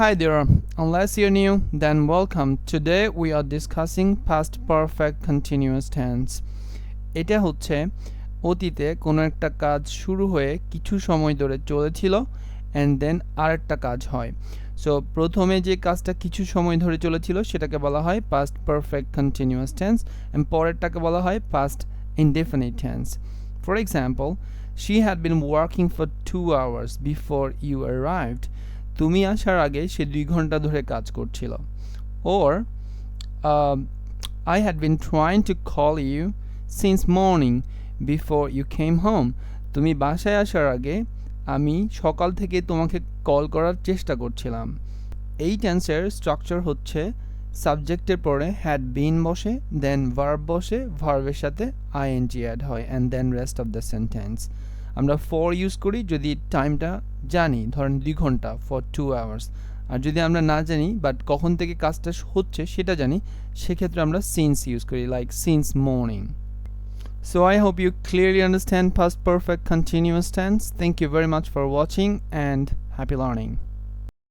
Hi there, unless you're new, then welcome. Today we are discussing past perfect continuous tense. এটা হচ্ছে অতীতে কোনো একটা কাজ শুরু হয়ে কিছু সময় ধরে চলেছিল and then আরেকটা কাজ হয়। সো প্রথমে যে কাজটা কিছু সময় ধরে চলেছিল সেটাকে বলা হয় past perfect continuous tense and পরেরটাকে বলা হয় past indefinite tense. For example, she had been working for 2 hours before you arrived. তুমি আসার আগে সে 2 ঘন্টা ধরে কাজ করছিল। Or I had been trying to call you since morning before you came home. তুমি বাসায় আসার আগে আমি সকাল থেকে তোমাকে কল করার চেষ্টা করছিলাম। এই টেন্সের স্ট্রাকচার হচ্ছে সাবজেক্টের পরে had been বসে, দেন ভার্ব বসে, ভার্বের সাথে ing অ্যাড হয় and then rest of the sentence. আমরা for ইউজ করি যদি টাইমটা জানি, ধরেন 2 ঘন্টা for 2 hours। আর যদি আমরা না জানি বাট কখন থেকে কাজটা হচ্ছে সেটা জানি, সেক্ষেত্রে আমরা since ইউজ করি, like since morning. So I hope you clearly understand past perfect continuous tense. Thank you very much for watching and happy learning.